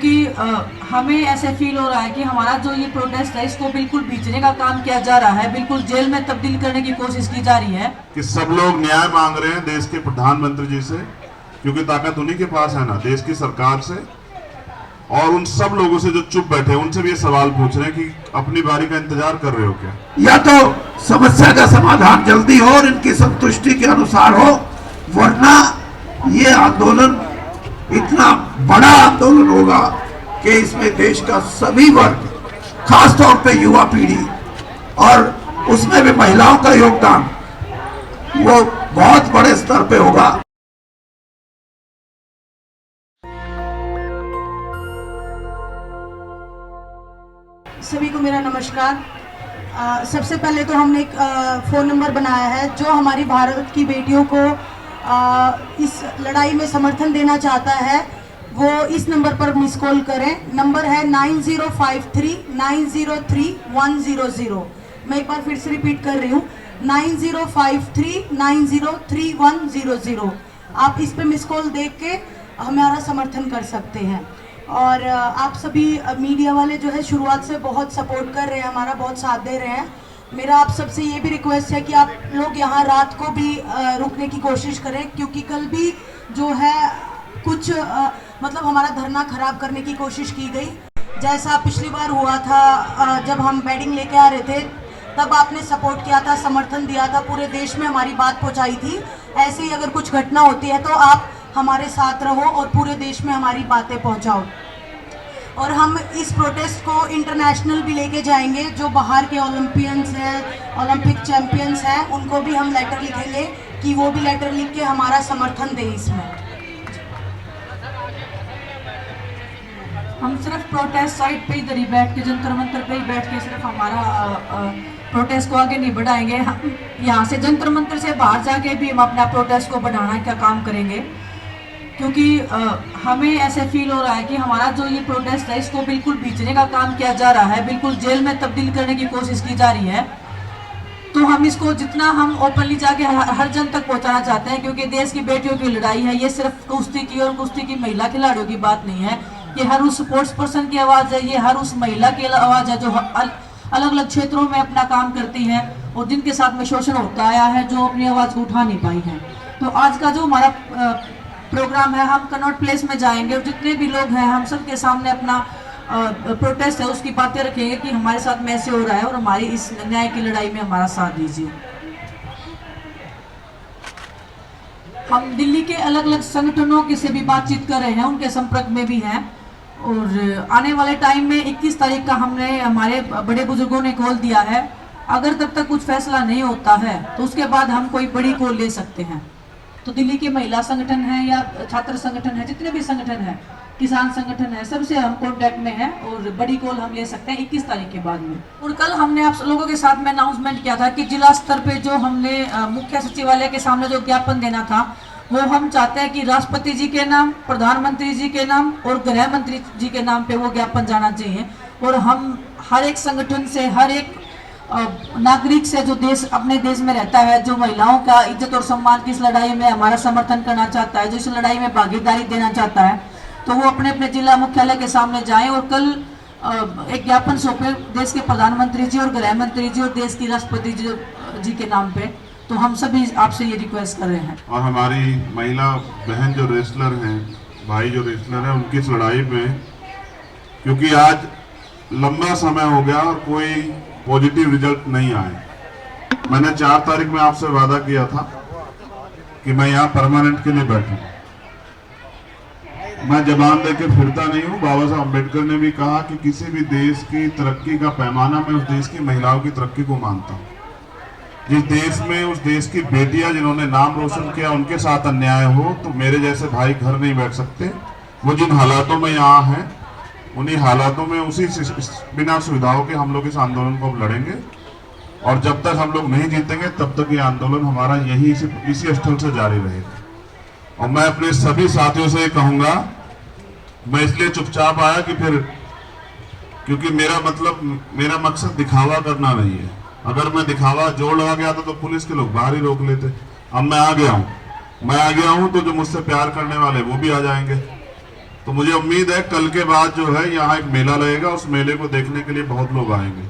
कि हमें ऐसे फील हो रहा है कि हमारा जो ये प्रोटेस्ट है इसको बिल्कुल बीचने का काम किया जा रहा है, बिल्कुल जेल में तब्दील करने की कोशिश की जा रही है। कि सब लोग न्याय मांग रहे हैं देश के प्रधानमंत्री जी से, क्योंकि ताकत उन्हीं के पास है ना, देश की सरकार से। और उन सब लोगों से जो चुप बैठे उनसे भी ये सवाल पूछ रहे हैं कि अपनी बारी का इंतजार कर रहे हो क्या? या तो समस्या का समाधान जल्दी हो और इनकी संतुष्टि के अनुसार हो, वरना ये आंदोलन इतना बड़ा आंदोलन होगा कि इसमें देश का सभी वर्ग, खासतौर पे युवा पीढ़ी और उसमें भी महिलाओं का योगदान वो बहुत बड़े स्तर पे होगा। सभी को मेरा नमस्कार। सबसे पहले तो हमने एक फ़ोन नंबर बनाया है जो हमारी भारत की बेटियों को इस लड़ाई में समर्थन देना चाहता है, वो इस नंबर पर मिस कॉल करें। नंबर है 9053903100। मैं एक बार फिर से रिपीट कर रही हूँ, 9053903100। आप इस पे मिस कॉल देख के हमारा समर्थन कर सकते हैं। और आप सभी मीडिया वाले जो है शुरुआत से बहुत सपोर्ट कर रहे हैं, हमारा बहुत साथ दे रहे हैं। मेरा आप सबसे ये भी रिक्वेस्ट है कि आप लोग यहाँ रात को भी रुकने की कोशिश करें, क्योंकि कल भी जो है कुछ मतलब हमारा धरना खराब करने की कोशिश की गई। जैसा पिछली बार हुआ था, जब हम बेडिंग लेके आ रहे थे तब आपने सपोर्ट किया था, समर्थन दिया था, पूरे देश में हमारी बात पहुँचाई थी। ऐसे ही अगर कुछ घटना होती है तो आप हमारे साथ रहो और पूरे देश में हमारी बातें पहुंचाओ। और हम इस प्रोटेस्ट को इंटरनेशनल भी लेके जाएंगे। जो बाहर के ओलंपियंस हैं, ओलंपिक चैंपियंस हैं, उनको भी हम लेटर लिखेंगे कि वो भी लेटर लिख के हमारा समर्थन दें इसमें। हम सिर्फ प्रोटेस्ट साइट पे इधर ही बैठ के, जंतर मंतर पे ही बैठ के सिर्फ हमारा प्रोटेस्ट को आगे नहीं बढ़ाएंगे। हम यहाँ से जंतर मंतर से बाहर जाके भी हम अपना प्रोटेस्ट को बढ़ाना का काम करेंगे, क्योंकि हमें ऐसे फील हो रहा है कि हमारा जो ये प्रोटेस्ट है इसको बिल्कुल बीचने का काम किया जा रहा है, बिल्कुल जेल में तब्दील करने की कोशिश की जा रही है। तो हम इसको जितना हम ओपनली जाके हर जन तक पहुंचाना चाहते हैं, क्योंकि देश की बेटियों की लड़ाई है। ये सिर्फ कुश्ती की और कुश्ती की महिला खिलाड़ियों की बात नहीं है, ये हर उस स्पोर्ट्स पर्सन की आवाज़ है, ये हर उस महिला की आवाज़ है जो अलग अलग क्षेत्रों में अपना काम करती हैं और जिनके साथ में शोषण होता आया है, जो अपनी आवाज़ को उठा नहीं पाई हैं। तो आज का जो हमारा प्रोग्राम है, हम कनॉट प्लेस में जाएंगे और जितने भी लोग हैं हम सब के सामने अपना प्रोटेस्ट है उसकी बातें रखेंगे कि हमारे साथ में ऐसे हो रहा है और हमारी इस न्याय की लड़ाई में हमारा साथ दीजिए। हम दिल्ली के अलग अलग संगठनों के से भी बातचीत कर रहे हैं, उनके संपर्क में भी हैं। और आने वाले टाइम में 21 तारीख का हमने हमारे बड़े बुजुर्गों ने कॉल दिया है। अगर तब तक कुछ फैसला नहीं होता है तो उसके बाद हम कोई बड़ी कॉल ले सकते हैं। तो दिल्ली के महिला संगठन है या छात्र संगठन है, जितने भी संगठन है, किसान संगठन है, सबसे हम कॉन्टैक्ट में हैं और बड़ी कॉल हम ले सकते हैं 21 तारीख के बाद में। और कल हमने आप लोगों के साथ में अनाउंसमेंट किया था कि जिला स्तर पे जो हमने मुख्य सचिवालय के सामने जो ज्ञापन देना था, वो हम चाहते हैं कि राष्ट्रपति जी के नाम, प्रधानमंत्री जी के नाम और गृह मंत्री जी के नाम पे वो ज्ञापन जाना चाहिए। और हम हर एक संगठन से, हर एक नागरिक से जो देश अपने देश में रहता है, जो महिलाओं का इज्जत और सम्मान की इस लड़ाई में हमारा समर्थन करना चाहता है, जो इस लड़ाई में भागीदारी देना चाहता है, तो वो अपने अपने जिला मुख्यालय के सामने जाएं और कल एक ज्ञापन सौंपे देश के प्रधानमंत्री जी और गृह मंत्री जी और देश की राष्ट्रपति जी के नाम पे। तो हम सभी आपसे ये रिक्वेस्ट कर रहे हैं। और हमारी महिला बहन जो रेसलर हैं, भाई जो रेसलर हैं, उनकी इस लड़ाई में, क्योंकि आज लंबा समय हो गया और कोई पॉजिटिव रिजल्ट नहीं आए। मैंने 4 तारीख में आपसे वादा किया था कि मैं यहाँ परमानेंट के लिए बैठूं। मैं जबान दे के फिरता नहीं हूँ। बाबा साहब अम्बेडकर ने भी कहा कि किसी भी देश की तरक्की का पैमाना मैं उस देश की महिलाओं की तरक्की को मानता हूँ। जिस देश में उस देश की बेटियां जिन्होंने नाम रोशन किया उनके साथ अन्याय हो तो मेरे जैसे भाई घर नहीं बैठ सकते। वो जिन हालातों में यहाँ हैं, उन्हीं हालातों में उसी बिना सुविधाओं के हम लोग इस आंदोलन को अब लड़ेंगे। और जब तक हम लोग नहीं जीतेंगे तब तक ये आंदोलन हमारा यही इसी स्थल से जारी रहेगा। और मैं अपने सभी साथियों से कहूंगा, मैं इसलिए चुपचाप आया कि फिर, क्योंकि मेरा मकसद दिखावा करना नहीं है। अगर मैं दिखावा जोड़ लगा गया था तो पुलिस के लोग बाहर ही रोक लेते। अब मैं आ गया हूँ तो जो मुझसे प्यार करने वाले वो भी आ जाएंगे। तो मुझे उम्मीद है कल के बाद जो है यहाँ एक मेला लगेगा, उस मेले को देखने के लिए बहुत लोग आएंगे।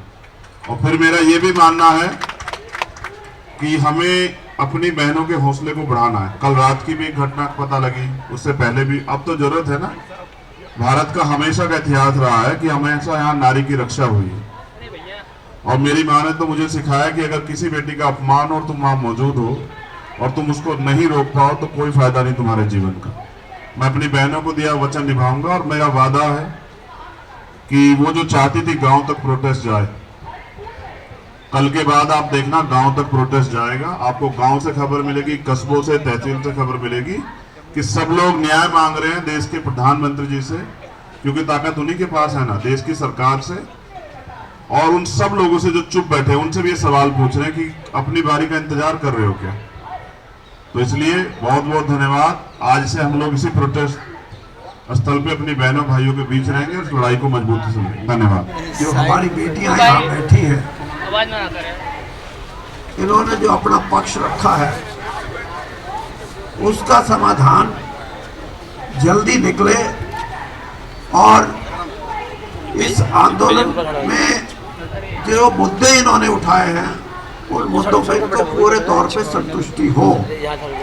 और फिर मेरा ये भी मानना है कि हमें अपनी बहनों के हौसले को बढ़ाना है। कल रात की भी एक घटना पता लगी, उससे पहले भी। अब तो जरूरत है ना, भारत का हमेशा का इतिहास रहा है कि हमेशा यहाँ नारी की रक्षा हुई है। और मेरी माँ ने तो मुझे सिखाया कि अगर किसी बेटी का अपमान और तुम वहां मौजूद हो और तुम उसको नहीं रोक पाओ तो कोई फायदा नहीं तुम्हारे जीवन का। मैं अपनी बहनों को दिया वचन निभाऊंगा और मेरा वादा है कि वो जो चाहती थी गांव तक प्रोटेस्ट जाए, कल के बाद आप देखना गांव तक प्रोटेस्ट जाएगा। आपको गांव से खबर मिलेगी, कस्बों से, तहसील से खबर मिलेगी कि सब लोग न्याय मांग रहे हैं देश के प्रधानमंत्री जी से, क्योंकि ताकत उन्हीं के पास है ना, देश की सरकार से। और उन सब लोगों से जो चुप बैठे उनसे भी ये सवाल पूछ रहे हैं कि अपनी बारी का इंतजार कर रहे हो क्या। तो इसलिए बहुत बहुत धन्यवाद। आज से हम लोग इसी प्रोटेस्ट स्थल पे अपनी बहनों भाइयों के बीच रहेंगे और इस लड़ाई को मजबूती से लेंगे। धन्यवाद। जो हमारी बेटियां यहाँ बैठी हैं, इन्होंने जो अपना पक्ष रखा है उसका समाधान जल्दी निकले और इस आंदोलन में जो मुद्दे इन्होंने उठाए हैं उन मुद्दों पर इनको पूरे तौर पे संतुष्टि हो।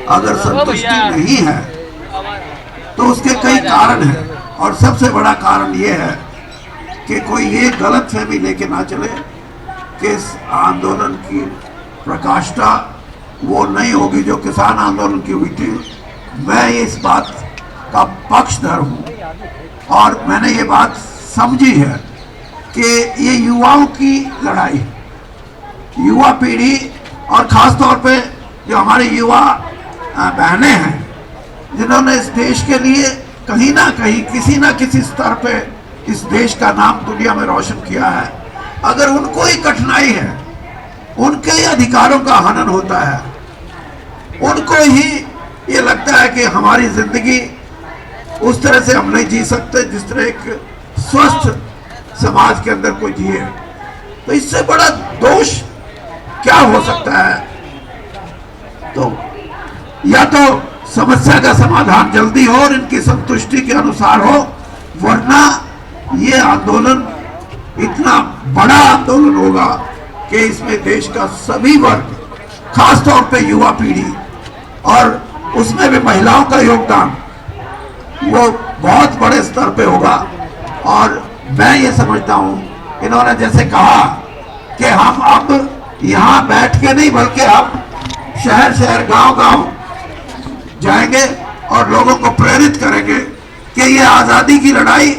अगर संतुष्टि नहीं है तो उसके कई कारण हैं और सबसे बड़ा कारण ये है कि कोई ये गलत फहमी लेके ना चले कि इस आंदोलन की प्रकाष्ठा वो नहीं होगी जो किसान आंदोलन की हुई थी। मैं इस बात का पक्षधर हूँ और मैंने ये बात समझी है कि ये युवाओं की लड़ाई, युवा पीढ़ी और खास तौर पे जो हमारे युवा बहनें हैं जिन्होंने इस देश के लिए कहीं ना कहीं किसी ना किसी स्तर पे इस देश का नाम दुनिया में रोशन किया है, अगर उनको ही कठिनाई है, उनके ही अधिकारों का हनन होता है, उनको ही ये लगता है कि हमारी जिंदगी उस तरह से हम नहीं जी सकते जिस तरह एक स्वस्थ समाज के अंदर कोई जिए, तो इससे बड़ा दोष क्या हो सकता है। तो या तो समस्या का समाधान जल्दी हो और इनकी संतुष्टि के अनुसार हो, वरना ये आंदोलन इतना बड़ा आंदोलन होगा कि इसमें देश का सभी वर्ग, खास तौर पे युवा पीढ़ी और उसमें भी महिलाओं का योगदान वो बहुत बड़े स्तर पे होगा। और मैं ये समझता हूँ, इन्होंने जैसे कहा कि हम अब यहाँ बैठ के नहीं बल्कि हम शहर शहर गांव गांव जाएंगे और लोगों को प्रेरित करेंगे कि ये आज़ादी की लड़ाई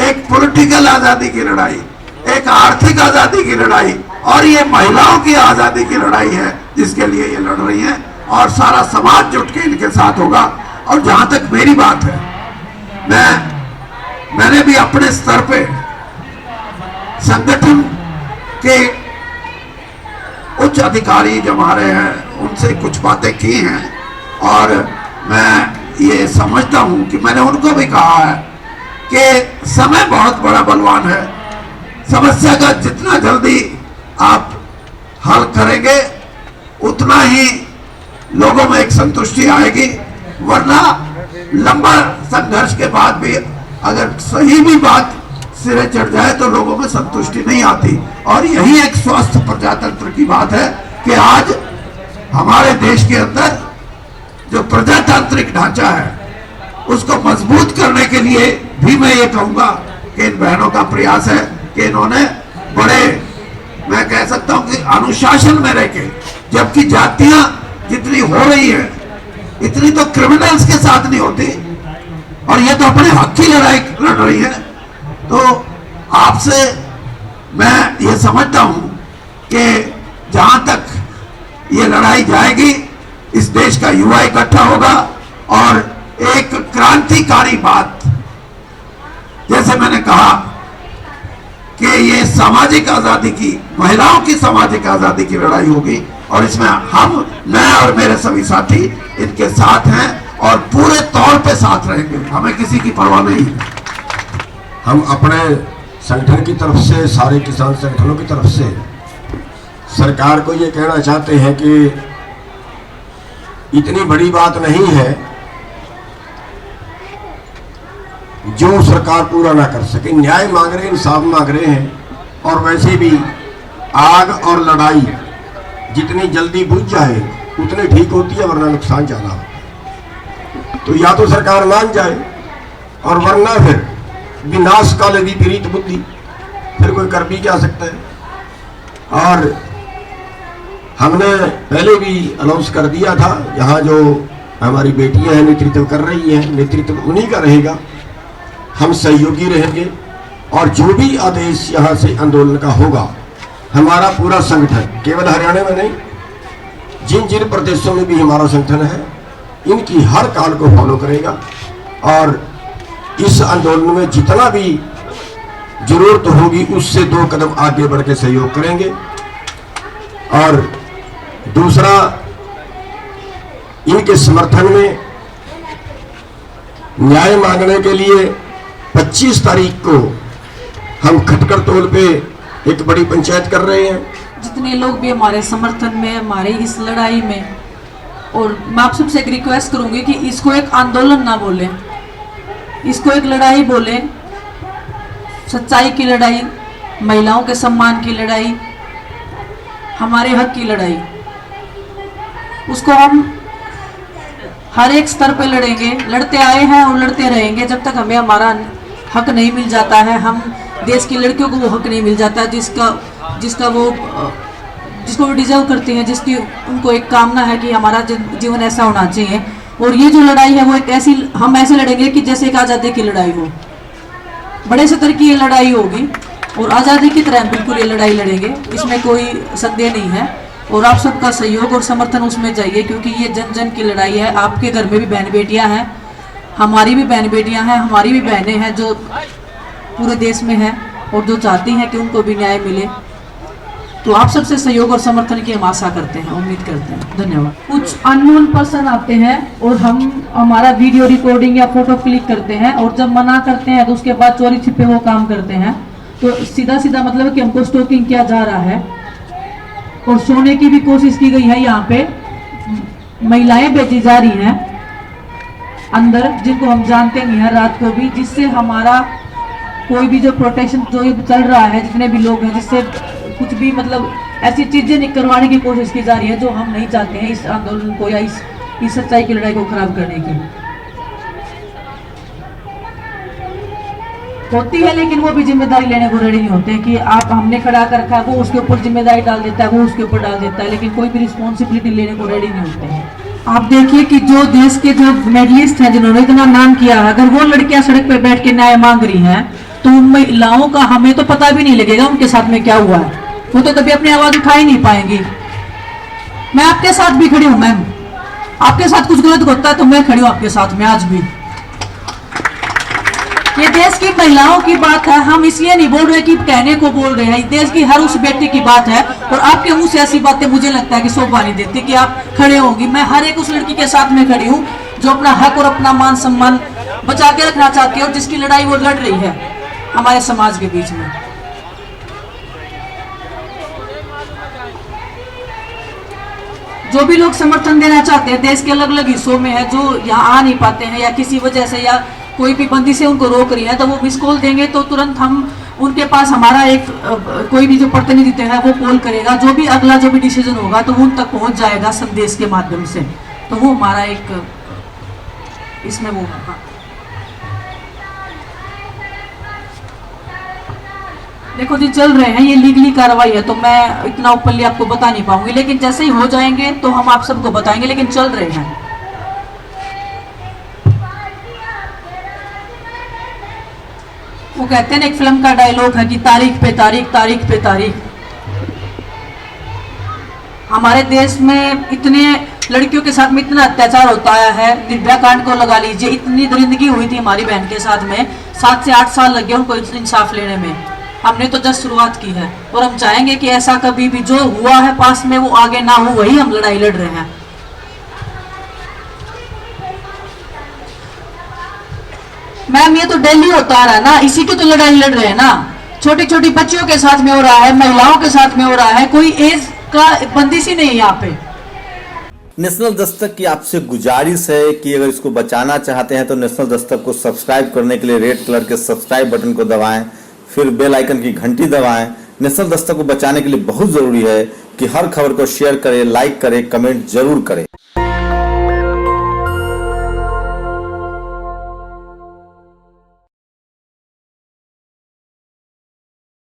एक पॉलिटिकल आज़ादी की लड़ाई, एक आर्थिक आज़ादी की लड़ाई और ये महिलाओं की आज़ादी की लड़ाई है जिसके लिए ये लड़ रही हैं और सारा समाज जुट के इनके साथ होगा। और जहाँ तक मेरी बात है, मैंने भी अपने स्तर पे संगठन के उच्च अधिकारी जो हमारे हैं उनसे कुछ बातें की हैं और मैं ये समझता हूँ कि मैंने उनको भी कहा है कि समय बहुत बड़ा बलवान है, समस्या का जितना जल्दी आप हल करेंगे उतना ही लोगों में एक संतुष्टि आएगी, वरना लंबा संघर्ष के बाद भी अगर सही भी बात सिरे चढ़ जाए तो लोगों में संतुष्टि नहीं आती। और यही एक स्वस्थ प्रजातंत्र की बात है कि आज हमारे देश के अंदर जो प्रजातांत्रिक ढांचा है उसको मजबूत करने के लिए भी मैं ये कहूंगा कि इन बहनों का प्रयास है कि इन्होंने बड़े, मैं कह सकता हूं कि अनुशासन में रहकर, जबकि जातियां जितनी हो रही है इतनी तो क्रिमिनल्स के साथ नहीं होती और ये तो अपने हक की लड़ाई लड़ रही है। तो आपसे मैं ये समझता हूं कि जहां तक ये लड़ाई जाएगी इस देश का युवा इकट्ठा होगा और एक क्रांतिकारी बात, जैसे मैंने कहा कि ये सामाजिक आजादी की, महिलाओं की सामाजिक आजादी की लड़ाई होगी और इसमें मैं और मेरे सभी साथी इनके साथ हैं और पूरे तौर पे साथ रहेंगे, हमें किसी की परवाह नहीं है। हम अपने संगठन की तरफ से, सारे किसान संगठनों की तरफ से सरकार को ये कहना चाहते हैं कि इतनी बड़ी बात नहीं है जो सरकार पूरा ना कर सके। न्याय मांग रहे हैं, इंसाफ मांग रहे हैं। और वैसे भी आग और लड़ाई जितनी जल्दी बुझ जाए उतनी ठीक होती है, वरना नुकसान ज़्यादा होता है। तो या तो सरकार मान जाए, और वरना फिर विनाश काले विपरीत बुद्धि, फिर कोई कर भी क्या सकता है। और हमने पहले भी अनाउंस कर दिया था, यहाँ जो हमारी बेटियां हैं नेतृत्व कर रही हैं, नेतृत्व उन्हीं का रहेगा, हम सहयोगी रहेंगे। और जो भी आदेश यहाँ से आंदोलन का होगा, हमारा पूरा संगठन केवल हरियाणा में नहीं, जिन जिन प्रदेशों में भी हमारा संगठन है, इनकी हर काल को फॉलो करेगा। और इस आंदोलन में जितना भी जरूरत होगी उससे 2 कदम आगे बढ़ के सहयोग करेंगे। और दूसरा, इनके समर्थन में न्याय मांगने के लिए 25 तारीख को हम खटकर तोल पे एक बड़ी पंचायत कर रहे हैं। जितने लोग भी हमारे समर्थन में, हमारे इस लड़ाई में, और मैं आप सबसे एक रिक्वेस्ट करूंगी कि इसको एक आंदोलन ना बोलें, इसको एक लड़ाई बोलें। सच्चाई की लड़ाई, महिलाओं के सम्मान की लड़ाई, हमारे हक की लड़ाई, उसको हम हर एक स्तर पे लड़ेंगे, लड़ते आए हैं और लड़ते रहेंगे जब तक हमें हमारा हक नहीं मिल जाता है। हम देश की लड़कियों को वो हक नहीं मिल जाता जिसको वो डिजर्व करती हैं, जिसकी उनको एक कामना है कि हमारा जीवन ऐसा होना चाहिए। और ये जो लड़ाई है वो एक ऐसी, हम ऐसे लड़ेंगे कि जैसे एक आज़ादी की लड़ाई हो, बड़े स्तर की ये लड़ाई होगी और आज़ादी की तरह बिल्कुल ये लड़ाई लड़ेंगे, इसमें कोई संदेह नहीं है। और आप सबका सहयोग और समर्थन उसमें चाहिए, क्योंकि ये जन जन की लड़ाई है। आपके घर में भी बहन बेटियां हैं, हमारी भी बहन बेटियां हैं, हमारी भी बहनें हैं जो पूरे देश में हैं और जो चाहती हैं कि उनको भी न्याय मिले। तो आप सबसे सहयोग और समर्थन की हम आशा करते हैं, उम्मीद करते हैं। धन्यवाद। कुछ अननोन पर्सन आते हैं और हमारा वीडियो रिकॉर्डिंग या फोटो क्लिक करते हैं, और जब मना करते हैं तो उसके बाद चोरी छिपे वो काम करते हैं। तो सीधा सीधा मतलब कि हमको स्टॉकिंग किया जा रहा है और सोने की भी कोशिश की गई है। यहाँ पे महिलाएं भेजी जा रही हैं अंदर, जिनको हम जानते नहीं हैं, रात को भी, जिससे हमारा कोई भी जो प्रोटेक्शन जो ये चल रहा है, जितने भी लोग हैं, जिससे कुछ भी मतलब ऐसी चीजें नहीं करवाने की कोशिश की जा रही है जो हम नहीं चाहते हैं इस आंदोलन को या इस सच्चाई की लड़ाई को खराब करने की। होती है, लेकिन वो भी जिम्मेदारी लेने को रेडी नहीं होते कि आप हमने खड़ा कर रखा है, वो उसके ऊपर जिम्मेदारी डाल देता है, वो उसके ऊपर डाल देता है, लेकिन कोई भी रिस्पॉन्सिबिलिटी लेने को रेडी नहीं होते हैं। आप देखिए कि जो देश के जो मेडलिस्ट हैं, जिन्होंने इतना नाम किया है, अगर वो लड़कियां सड़क पे बैठ के न्याय मांग रही हैं, तो उन महिलाओं का हमें तो पता भी नहीं लगेगा उनके साथ में क्या हुआ है। वो तो कभी अपनी आवाज उठा ही नहीं पाएंगी। मैं आपके साथ भी खड़ी हूँ मैम, आपके साथ कुछ गलत होता है तो मैं खड़ी हूँ आपके साथ में आज भी। ये देश की महिलाओं की बात है, हम इसलिए नहीं बोल रहे कि कहने को बोल रहे हैं, देश की हर उस बेटी की बात है। और आपके मुंह से ऐसी बातें मुझे लगता है कि शोभा नहीं देती कि आप खड़े होंगी। मैं हर एक उस लड़की के साथ में खड़ी हूँ जो अपना हक और अपना मान सम्मान बचा के रखना चाहती है और जिसकी लड़ाई वो लड़ रही है हमारे समाज के बीच में। जो भी लोग समर्थन देना चाहते हैं, देश के अलग अलग हिस्सों में है, जो यहाँ आ नहीं पाते हैं या किसी वजह से या कोई भी बंदी से उनको रोक रही है, तो वो मिस कॉल देंगे तो तुरंत हम उनके पास हमारा एक कोई भी जो प्रतिनिधि है वो कॉल करेगा, जो भी अगला जो भी डिसीजन होगा तो उन तक पहुंच जाएगा संदेश के माध्यम से। तो वो हमारा एक इसमें वो है। देखो जी, चल रहे हैं, ये लीगली कार्रवाई है, तो मैं इतना ऊपरली आपको बता नहीं पाऊंगी, लेकिन जैसे ही हो जाएंगे तो हम आप सबको बताएंगे, लेकिन चल रहे हैं। वो कहते हैं ना, एक फिल्म का डायलॉग है कि तारीख पे तारीख, तारीख पे तारीख। हमारे देश में इतने लड़कियों के साथ में इतना अत्याचार होता है, निर्भया कांड को लगा लीजिए, इतनी दरिंदगी हुई थी हमारी बहन के साथ में, 7 से 8 साल लग गए उनको इंसाफ लेने में। हमने तो जस्ट शुरुआत की है और हम चाहेंगे कि ऐसा कभी भी जो हुआ है पास में वो आगे ना हो, वही हम लड़ाई लड़ रहे हैं। मैम, ये तो दिल्ली होता आ रहा है ना, इसी की तो लड़ाई लड़ रहे हैं ना। छोटी छोटी बच्चियों के साथ में हो रहा है, महिलाओं के साथ में हो रहा है, कोई एज का बंदिश ही नहीं है यहाँ पे। नेशनल दस्तक की आपसे गुजारिश है कि अगर इसको बचाना चाहते हैं तो नेशनल दस्तक को सब्सक्राइब करने के लिए रेड कलर के सब्सक्राइब बटन को दबाएं, फिर बेल आइकन की घंटी दबाएं। नेशनल दस्तक को बचाने के लिए बहुत ज़रूरी है कि हर खबर को शेयर करें, लाइक करें, कमेंट जरूर करें।